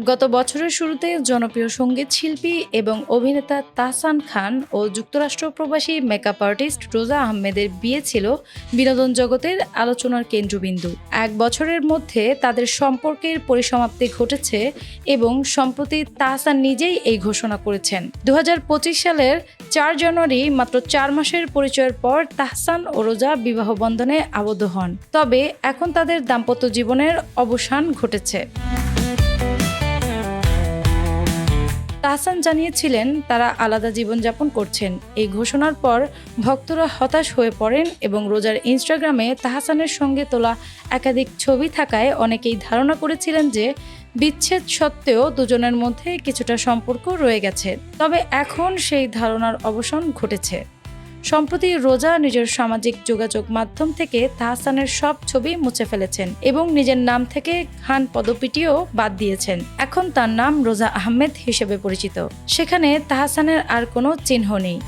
গত বছরের শুরুতে জনপ্রিয় সঙ্গীত শিল্পী এবং অভিনেতা তাহসান খান ও যুক্তরাষ্ট্র প্রবাসী মেকআপ আর্টিস্ট রোজা আহমেদের বিয়ে ছিল বিনোদন জগতের আলোচনার কেন্দ্রবিন্দু। ১ বছরের মধ্যে তাদের সম্পর্কের পরিসমাপ্তি ঘটেছে এবং সম্প্রতি তাহসান নিজেই এই ঘোষণা করেছেন। ২০২৫ সালের ৪ জানুয়ারি মাত্র ৪ মাসের পরিচয়ের পর তাহসান ও রোজা বিবাহ বন্ধনে আবদ্ধ হন। তবে এখন তাদের দাম্পত্য জীবনের অবসান ঘটেছে। তাহসান জানিয়েছিলেন তারা আলাদা জীবনযাপন করছেন। এই ঘোষণার পর ভক্তরা হতাশ হয়ে পড়েন এবং রোজার ইনস্টাগ্রামে তাহসানের সঙ্গে তোলা একাধিক ছবি থাকায় অনেকেই ধারণা করেছিলেন যে বিচ্ছেদ সত্ত্বেও দুজনের মধ্যে কিছুটা সম্পর্ক রয়ে গেছে। তবে এখন সেই ধারণার অবসান ঘটেছে। সম্প্রতি রোজা নিজের সামাজিক যোগাযোগ মাধ্যম থেকে তাহসানের সব ছবি মুছে ফেলেছেন এবং নিজের নাম থেকে খান পদপিটিও বাদ দিয়েছেন। এখন তার নাম রোজা আহমেদ হিসেবে পরিচিত। সেখানে তাহসানের আর কোনো চিহ্ন নেই।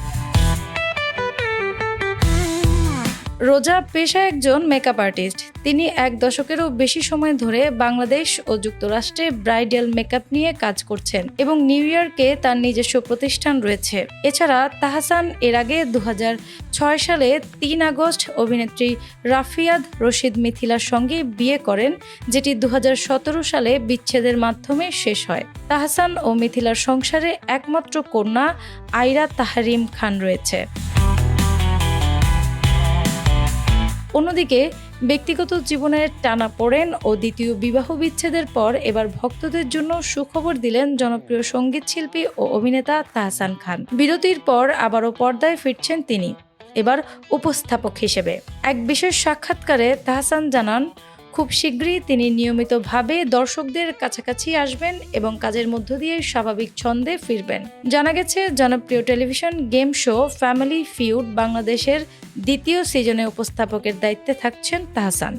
রোজা পেশায় একজন মেকআপ আর্টিস্ট। তিনি ১ দশকেরও বেশি সময় ধরে বাংলাদেশ ও যুক্তরাষ্ট্রে ব্রাইডাল মেকআপ নিয়ে কাজ করছেন এবং নিউ ইয়র্কে তার নিজস্ব প্রতিষ্ঠান রয়েছে। এছাড়া তাহসান এর আগে ২০০৬ সালে ৩ আগস্ট অভিনেত্রী রাফিয়াদ রশিদ মিথিলার সঙ্গে বিয়ে করেন, যেটি ২০১৭ সালে বিচ্ছেদের মাধ্যমে শেষ হয়। তাহসান ও মিথিলার সংসারে একমাত্র কন্যা আইরা তাহরিম খান রয়েছে। অন্যদিকে ব্যক্তিগত জীবনের টানাপোড়েন ও দ্বিতীয় বিবাহ বিচ্ছেদের পর এবার ভক্তদের জন্য সুখবর দিলেন জনপ্রিয় সঙ্গীত শিল্পী ও অভিনেতা তাহসান খান। বিরতির পর আবারও পর্দায় ফিরছেন তিনি, এবার উপস্থাপক হিসেবে। এক বিশেষ সাক্ষাৎকারে তাহসান জানান, খুব শীঘ্রই তিনি নিয়মিতভাবে দর্শকদের কাছাকাছি আসবেন এবং কাজের মধ্য দিয়ে স্বাভাবিক ছন্দে ফিরবেন। জানা গেছে, জনপ্রিয় television game show family feud বাংলাদেশের ২য় সিজনে উপস্থাপকের দায়িত্বে থাকছেন তাহসান।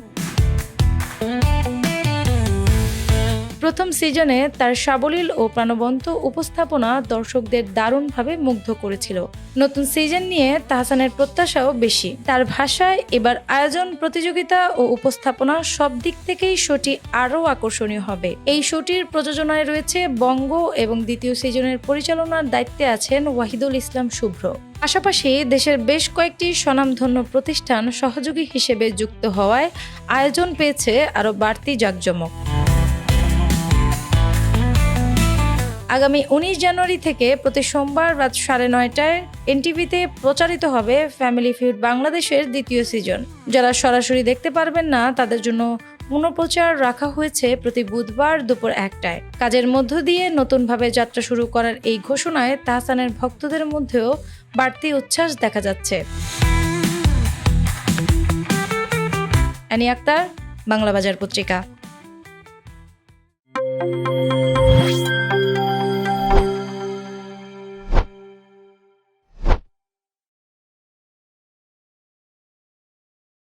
প্রথম সিজনে তার সাবলীল ও প্রাণবন্ত উপস্থাপনা দর্শকদের দারুণভাবে মুগ্ধ করেছিল। নতুন সিজন নিয়ে তাহসানের প্রত্যাশাও বেশি। তার ভাষায় এবার আয়োজন, প্রতিযোগিতা ও উপস্থাপনা সব দিক থেকেই শোটি আরও আকর্ষণীয় হবে। এই শোটির প্রযোজনায় রয়েছে বঙ্গ এবং ২য় সিজনের পরিচালনার দায়িত্বে আছেন ওয়াহিদুল ইসলাম শুভ্র। পাশাপাশি দেশের বেশ কয়েকটি স্বনামধন্য প্রতিষ্ঠান সহযোগী হিসেবে যুক্ত হওয়ায় আয়োজন পেয়েছে আরও বাড়তি জাঁকজমক। আগামী ১৯ জানুয়ারি থেকে প্রতি সোমবার রাত ৯:৩০টায় এনটিভিতে প্রচারিত হবে ফ্যামিলি ফিউড বাংলাদেশের ২য় সিজন। যারা সরাসরি দেখতে পারবেন না তাদের জন্য পুনঃপ্রচার রাখা হয়েছে প্রতি বুধবার দুপুর ১টায়। কাজের মধ্য দিয়ে নতুনভাবে যাত্রা শুরু করার এই ঘোষণায় তাহসানের ভক্তদের মধ্যেও বাড়তি উচ্ছ্বাস দেখা যাচ্ছে। অ্যানি আক্তার, বাংলা বাজার পত্রিকা।